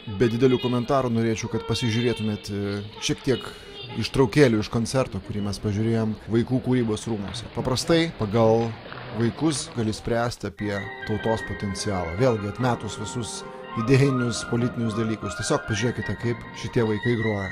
Be didelių komentarų norėčiau, kad pasižiūrėtumėt šiek tiek ištraukėlių iš koncerto, kurį mes pažiūrėjom Vaikų kūrybos rūmuose. Paprastai pagal vaikus gali spręsti apie tautos potencialą. Vėlgi atmetus visus idėjinius, politinius dalykus. Tiesiog pažiūrėkite, kaip šitie vaikai groja.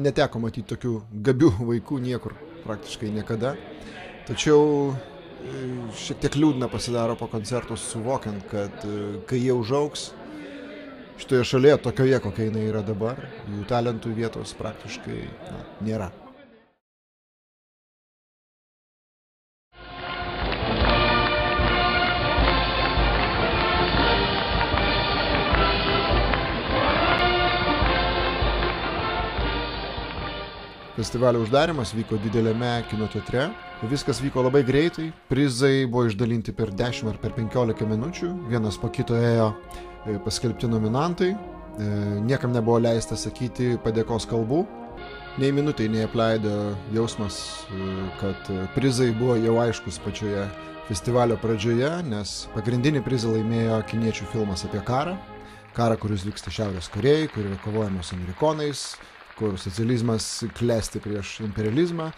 Neteko matyti tokių gabių vaikų niekur, praktiškai niekada. Tačiau šiek tiek liūdna pasidaro po koncerto suvokiant, kad kai jie užaugs šitoje šalyje, tokioje, kokia jinai yra dabar, jų talentų vietos praktiškai nėra. Festivalio uždarimas vyko dideliame kino teatre. Viskas vyko labai greitai. Prizai buvo išdalinti per 10 ar per 15 minučių. Vienas po kito ėjo paskelbti nominantai. Niekam nebuvo leista sakyti padėkos kalbų. Nei minutei neapleido jausmas, kad prizai buvo jau aiškus pačioje festivalio pradžioje, nes pagrindinį prizą laimėjo kiniečių filmas apie karą. Karą, kuris vyksta Šiaurės Korėjai, kur yra kovojama su amerikonais, kur socializmas klesti prieš imperializmą.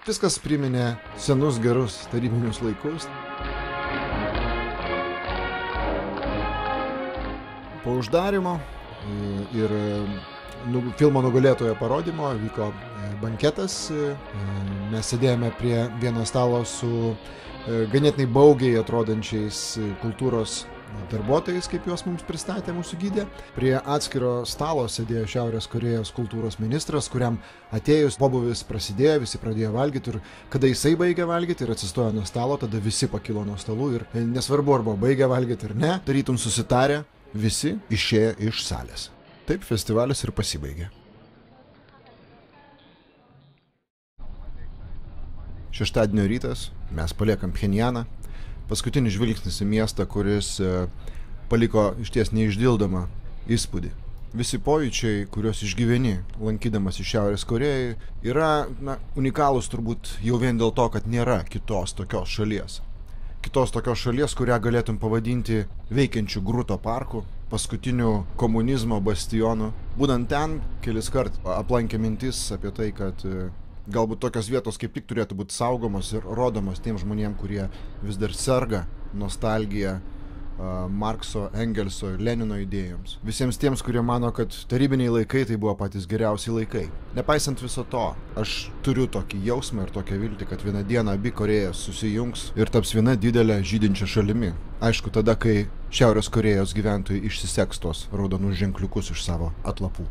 Viskas priminė senus gerus tarybinius laikus. Po uždarimo ir filmo nugalėtojo parodymo vyko banketas. Mes sėdėjome prie vieno stalo su ganėtinai baugiai atrodančiais kultūros darbuotojais, kaip juos mums pristatė mūsų gidė. Prie atskiro stalo sėdėjo Šiaurės Korėjos kultūros ministras, kuriam atėjus pobūvis prasidėjo, visi pradėjo valgyti ir kada jisai baigė valgyti ir atsistojo nuo stalo, tada visi pakilo nuo stalų ir nesvarbu, arba baigė valgyti ar ne, tarytum susitarę, visi išėjo iš salės. Taip festivalis ir pasibaigė. Šeštadienio rytas, mes paliekam Pchenjaną. Paskutinis žvilgsnis į miestą, kuris paliko išties neišdildomą įspūdį. Visi pojūčiai, kuriuos išgyveni, lankydamas į Šiaurės Korėją, yra unikalūs turbūt jau vien dėl to, kad nėra kitos tokios šalies. Kitos tokios šalies, kurią galėtum pavadinti veikiančių Grūto parku, paskutiniu komunizmo bastionu. Būtent ten kelis kart aplankė mintis apie tai, kad galbūt tokios vietos kaip tik turėtų būti saugomos ir rodomos tiem žmonėm, kurie vis dar serga nostalgija Markso, Engelso ir Lenino idėjoms. Visiems tiems, kurie mano, kad tarybiniai laikai tai buvo patys geriausi laikai. Nepaisant viso to, aš turiu tokį jausmą ir tokią viltį, kad vieną dieną abi Korėjas susijungs ir taps viena didelė žydinčia šalimi. Aišku, tada, kai Šiaurės Korėjos gyventojai išsiseks tos raudonus ženkliukus iš savo atlapų.